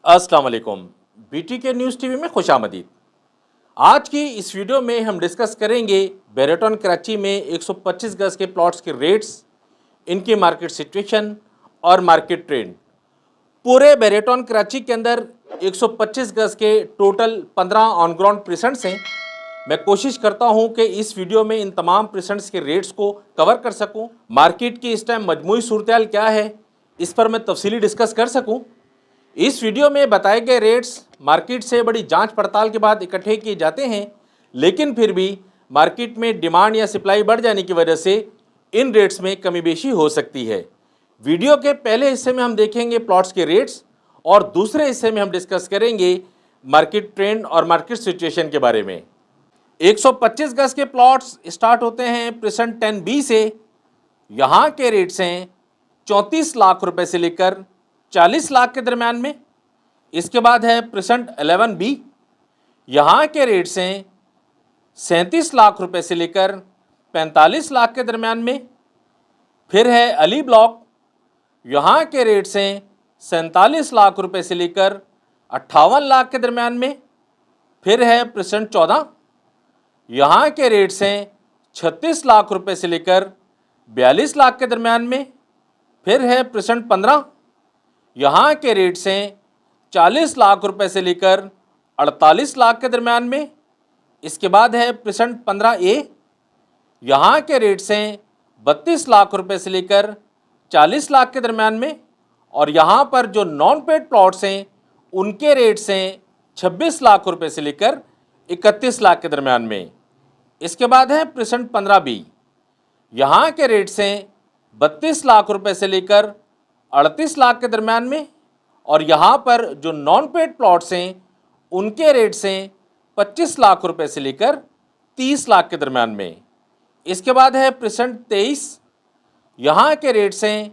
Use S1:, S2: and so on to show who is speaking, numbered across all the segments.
S1: अस्सलाम वालेकुम। बीटी के न्यूज़ टीवी में खुशामदीद। आज की इस वीडियो में हम डिस्कस करेंगे बेरेटन कराची में 125 गज के प्लॉट्स के रेट्स, इनकी मार्केट सिचुएशन और मार्केट ट्रेंड। पूरे बेरेटन कराची के अंदर 125 गज के टोटल 15 ऑन ग्राउंड प्रेजेंट्स हैं। मैं कोशिश करता हूं कि इस वीडियो में इन तमाम प्रेजेंट्स के रेट्स को कवर कर सकूं। मार्केट की इस टाइम मजमूई सूरत-ए-हाल क्या है, इस पर मैं तफसीली डिस्कस कर सकूं। इस वीडियो में बताए गए रेट्स मार्केट से बड़ी जांच पड़ताल के बाद इकट्ठे किए जाते हैं, लेकिन फिर भी मार्केट में डिमांड या सप्लाई बढ़ जाने की वजह से इन रेट्स में कमी बेशी हो सकती है। वीडियो के पहले हिस्से में हम देखेंगे प्लॉट्स के रेट्स और दूसरे हिस्से में हम डिस्कस करेंगे मार्केट ट्रेंड और मार्केट सिचुएशन के बारे में। 125 गज के प्लॉट्स स्टार्ट होते हैं प्रेसेंट 10B से। यहाँ के रेट्स हैं 34 लाख रुपए से लेकर 40 लाख के दरमियान में। इसके बाद है प्रेसेंट 11B। यहाँ के रेट्स हैं 37 लाख रुपए से लेकर 45 लाख के दरमियान में। फिर है अली ब्लॉक। यहाँ के रेट्स हैं 47 लाख रुपए से लेकर 58 लाख के दरमियान में। फिर है प्रेसेंट 14। यहाँ के रेट्स हैं 36 लाख रुपए से लेकर 42 लाख के दरमियान में। फिर है प्रेसेंट 15। यहाँ के रेट्स हैं 40 लाख रुपए से लेकर 48 लाख के दरमियान में। इसके बाद है प्रेसेंट 15A। यहाँ के रेट्स हैं 32 लाख रुपए से लेकर 40 लाख के दरमियान में। और यहाँ पर जो नॉन पेड प्लॉट्स हैं उनके रेट्स हैं 26 लाख रुपए से लेकर 31 लाख के दरमियान में। इसके बाद है प्रेसेंट 15B। यहाँ के रेट्स हैं 32 लाख रुपए से लेकर 38 लाख के दरमियान में। और यहाँ पर जो नॉन पेड प्लॉट्स हैं उनके रेट्स हैं 25 लाख रुपए से लेकर 30 लाख के दरमियान में। इसके बाद है प्रेसेंट 23। यहाँ के रेट्स हैं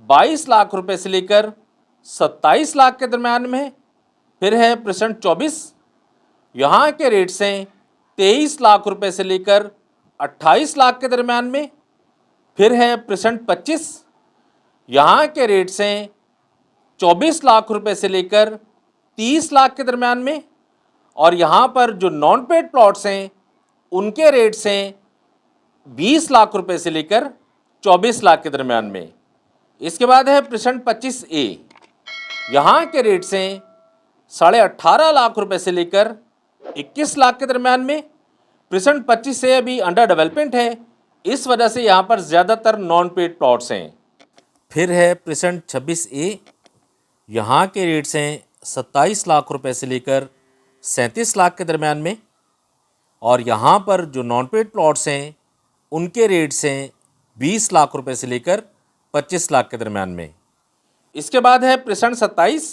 S1: 22 लाख रुपए से लेकर 27 लाख के दरमियान में। फिर है प्रेसेंट 24। यहाँ के रेट्स हैं 23 लाख रुपए से लेकर 28 लाख के दरमियान में। फिर है प्रेसेंट 25। यहाँ के रेट्स हैं 24 लाख रुपए से लेकर 30 लाख के दरमियान में। और यहाँ पर जो नॉन पेड प्लॉट्स हैं उनके रेट्स हैं 20 लाख रुपए से लेकर 24 लाख के दरमियान में। इसके बाद है प्रेसेंट 25A। यहाँ के रेट्स हैं 18.5 लाख रुपए से लेकर 21 लाख के दरमियान में। प्रेसेंट 25A अभी अंडर डेवलपमेंट है, इस वजह से यहाँ पर ज़्यादातर नॉन पेड प्लॉट्स हैं। फिर है प्रेसेंट 26A। यहाँ के रेट्स हैं 27 लाख रुपए से लेकर 37 लाख के दरमियान में। और यहाँ पर जो नॉन पेड प्लॉट्स हैं उनके रेट्स हैं 20 लाख रुपए से लेकर 25 लाख के दरमियान में। इसके बाद है प्रेसेंट 27।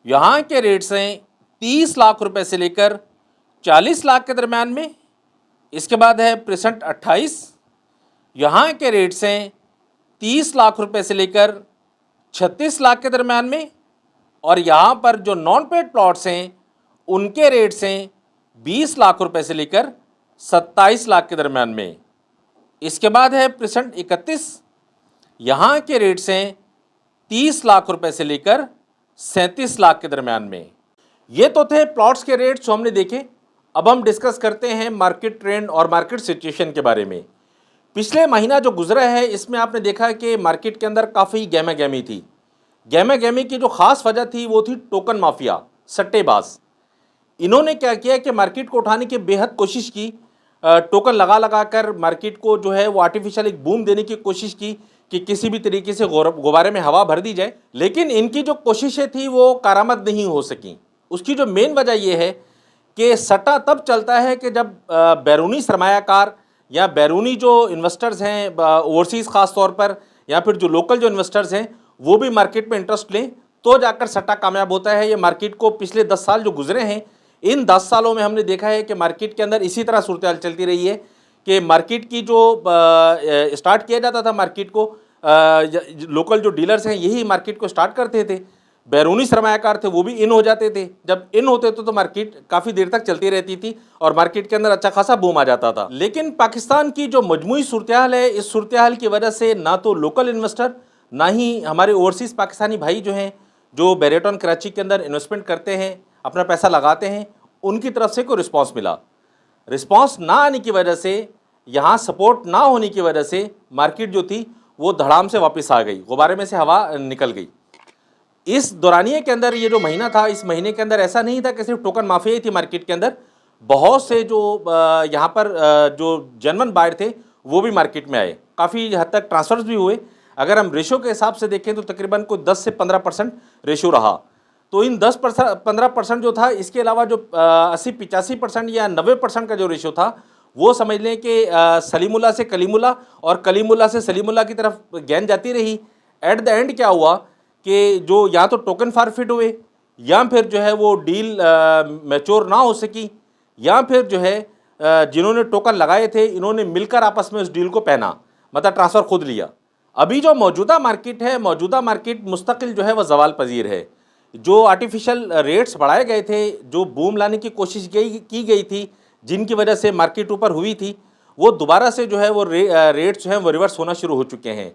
S1: यहाँ के रेट्स हैं 30 लाख रुपए से लेकर 40 लाख के दरमियान में। इसके बाद है प्रेसेंट 28। यहाँ के रेट्स हैं 30 लाख रुपए से लेकर 36 लाख के दरमियान में। और यहाँ पर जो नॉन पेड प्लॉट्स हैं उनके रेट्स हैं 20 लाख रुपए से लेकर 27 लाख के दरमियान में। इसके बाद है प्रेसेंट 31। यहाँ के रेट्स हैं 30 लाख रुपए से लेकर 37 लाख के दरमियान में। ये तो थे प्लॉट्स के रेट्स जो हमने देखे। अब हम डिस्कस करते हैं मार्केट ट्रेंड और मार्केट सिचुएशन के बारे में। पिछले महीना जो गुजरा है इसमें आपने देखा कि मार्केट के अंदर काफ़ी गहमा गहमी थी। गहमा गहमी की जो ख़ास वजह थी वो थी टोकन माफिया, सट्टेबाज। इन्होंने क्या किया कि मार्केट को उठाने की बेहद कोशिश की। टोकन लगा कर मार्केट को जो है वो आर्टिफिशियल एक बूम देने की कोशिश की कि किसी भी तरीके से गुब्बारे में हवा भर दी जाए, लेकिन इनकी जो कोशिशें थी वो कारामद नहीं हो सकी। उसकी जो मेन वजह ये है कि सट्टा तब चलता है कि जब बैरूनी सरमायाकार या बैरूनी जो इन्वेस्टर्स हैं ओवरसीज़ ख़ास तौर पर, या फिर जो लोकल जो इन्वेस्टर्स हैं वो भी मार्केट में इंटरेस्ट लें, तो जाकर सट्टा कामयाब होता है। ये मार्केट को पिछले 10 साल जो गुजरे हैं, इन 10 सालों में हमने देखा है कि मार्केट के अंदर इसी तरह सूरत-ए-हाल चलती रही है कि मार्केट की जो स्टार्ट किया जाता था मार्केट को, लोकल जो डीलर्स हैं यही मार्केट को स्टार्ट करते थे। बैरूनी सरमायाकार थे वो भी इन हो जाते थे। जब इन होते थे तो मार्केट काफ़ी देर तक चलती रहती थी और मार्केट के अंदर अच्छा खासा बूम आ जाता था। लेकिन पाकिस्तान की जो मजमूई सूरत-ए-हाल है, इस सूरत-ए-हाल की वजह से ना तो लोकल इन्वेस्टर ना ही हमारे ओवरसीज़ पाकिस्तानी भाई जो हैं जो बेरेटॉन कराची के अंदर इन्वेस्टमेंट करते हैं, अपना पैसा लगाते हैं, उनकी तरफ से कोई रिस्पांस मिला। रिस्पांस ना आने की वजह से, यहाँ सपोर्ट ना होने की वजह से मार्केट जो थी वो धड़ाम से वापस आ गई, गुब्बारे में से हवा निकल गई। इस दौरानिए के अंदर ये जो महीना था, इस महीने के अंदर ऐसा नहीं था कि सिर्फ टोकन माफिया ही थी मार्केट के अंदर, बहुत से जो यहाँ पर जो जेन्युइन बायर थे वो भी मार्केट में आए, काफ़ी हद तक ट्रांसफर्स भी हुए। अगर हम रेशो के हिसाब से देखें तो तकरीबन कोई 10 से 15% रेशो रहा। तो इन 10-15% जो था, इसके अलावा जो 80-85% या 90% का जो रेशो था वो समझ लें कि सलीमुल्लाह से कलीमुल्लाह और कलीमुल्लाह से सलीमुल्लाह की तरफ गेंद जाती रही। एट द एंड क्या हुआ कि जो या तो टोकन फारफिट हुए, या फिर जो है वो डील मैच्योर ना हो सकी, या फिर जो है जिन्होंने टोकन लगाए थे इन्होंने मिलकर आपस में उस डील को पहना, मतलब ट्रांसफ़र खुद लिया। अभी जो मौजूदा मार्केट है, मौजूदा मार्केट मुस्तकिल जो है वह ज़वाल पजीर है। जो आर्टिफिशियल रेट्स बढ़ाए गए थे, जो बूम लाने की कोशिश की गई थी, जिनकी वजह से मार्केट ऊपर हुई थी, वो दोबारा से जो है वो रेट्स जो हैं वो रिवर्स होना शुरू हो चुके हैं।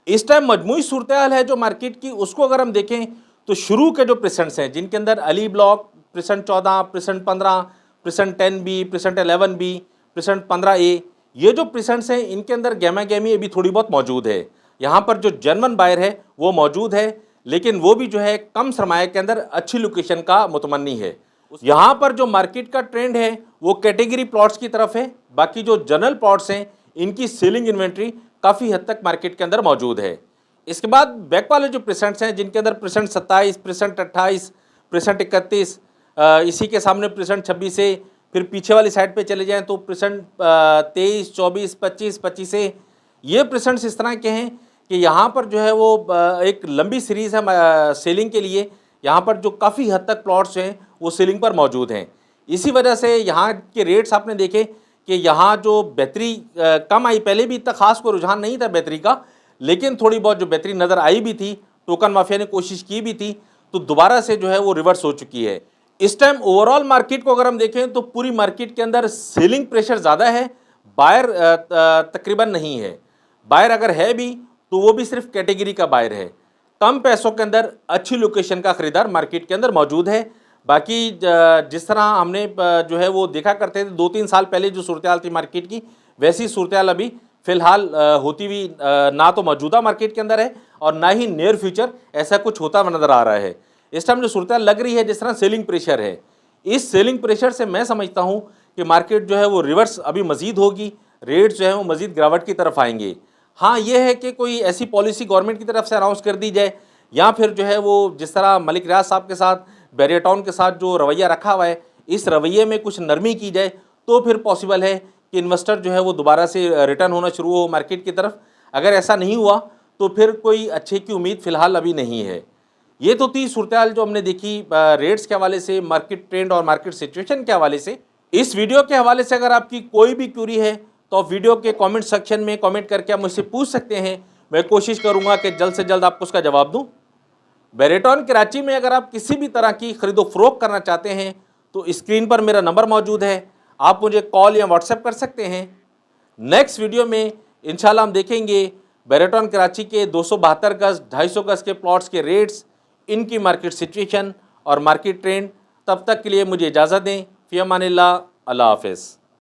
S1: इस टाइम मजमूई सूरत हाल है जो मार्केट की, उसको अगर हम देखें तो शुरू के जो परसेंट्स हैं, जिनके अंदर Ali block percent 14, percent 15, percent 10B, percent 11B, percent 15A, ये जो परसेंट्स हैं इनके अंदर गहमा गहमी अभी थोड़ी बहुत मौजूद है। यहाँ पर जो जेन्युइन बायर है वो मौजूद है, लेकिन वो भी जो है कम सरमाए के अंदर अच्छी लोकेशन का मुतमन्नी है। यहाँ पर जो मार्केट का ट्रेंड है वो कैटेगरी प्लॉट्स की तरफ है। बाकी जो जनरल प्लॉट्स हैं इनकी सेलिंग इन्वेंट्री काफ़ी हद तक मार्केट के अंदर मौजूद है। इसके बाद बैक वाले जो परसेंट्स हैं, जिनके अंदर परसेंट 27, परसेंट 28, परसेंट 31, इसी के सामने परसेंट 26 से फिर पीछे वाली साइड पे चले जाएं तो परसेंट 23, 24, 25, 25 ये परसेंट्स इस तरह के हैं कि यहाँ पर जो है वो एक लंबी सीरीज़ है सेलिंग के लिए। यहाँ पर जो काफ़ी हद तक प्लॉट्स हैं वो सेलिंग पर मौजूद हैं। इसी वजह से यहाँ के रेट्स आपने देखे कि यहाँ जो बेहतरी कम आई, पहले भी इतना खास कोई रुझान नहीं था बेहतरी का, लेकिन थोड़ी बहुत जो बेहतरी नज़र आई भी थी, टोकन माफिया ने कोशिश की भी थी, तो दोबारा से जो है वो रिवर्स हो चुकी है। इस टाइम ओवरऑल मार्केट को अगर हम देखें तो पूरी मार्केट के अंदर सेलिंग प्रेशर ज़्यादा है, बायर तकरीबन नहीं है। बायर अगर है भी तो वो भी सिर्फ कैटेगरी का बायर है। कम पैसों के अंदर अच्छी लोकेशन का ख़रीदार मार्केट के अंदर मौजूद है। बाकी जिस तरह हमने जो है वो देखा करते थे 2-3 साल पहले जो सूरत हाल थी मार्केट की, वैसी सूरत हाल अभी फ़िलहाल होती हुई ना तो मौजूदा मार्केट के अंदर है और ना ही नियर फ्यूचर ऐसा कुछ होता हुआ नज़र आ रहा है। इस टाइम जो सूरत हाल लग रही है, जिस तरह सेलिंग प्रेशर है, इस सेलिंग प्रेशर से मैं समझता हूँ कि मार्केट जो है वो रिवर्स अभी मज़ीद होगी, रेट्स जो है वो मज़ीद गिरावट की तरफ आएंगे। हाँ, ये है कि कोई ऐसी पॉलिसी गवर्नमेंट की तरफ से अनाउंस कर दी जाए, या फिर जो है वो जिस तरह मलिक रियाज साहब के साथ, बेरेटॉन के साथ जो रवैया रखा हुआ है, इस रवैये में कुछ नरमी की जाए तो फिर पॉसिबल है कि इन्वेस्टर जो है वो दोबारा से रिटर्न होना शुरू हो मार्केट की तरफ। अगर ऐसा नहीं हुआ तो फिर कोई अच्छे की उम्मीद फ़िलहाल अभी नहीं है। ये तो थी सूरत हाल जो हमने देखी रेट्स के हवाले से, मार्केट ट्रेंड और मार्केट सिचुएशन के हवाले से। इस वीडियो के हवाले से अगर आपकी कोई भी क्यूरी है तो आप वीडियो के कमेंट सेक्शन में कमेंट करके आप मुझसे पूछ सकते हैं। मैं कोशिश करूंगा कि जल्द से जल्द आपको उसका जवाब दूं। बेरेटॉन कराची में अगर आप किसी भी तरह की खरीदो फरोख्त करना चाहते हैं तो स्क्रीन पर मेरा नंबर मौजूद है, आप मुझे कॉल या व्हाट्सएप कर सकते हैं। नेक्स्ट वीडियो में इंशाल्लाह हम देखेंगे बेरेटॉन कराची के 272 गज़, 250 गज़ के प्लॉट्स के रेट्स, इनकी मार्केट सिचुएशन और मार्केट ट्रेंड। तब तक के लिए मुझे इजाज़त दें। फ़ी अमानिल्लाह, अल्लाह हाफ़िज़।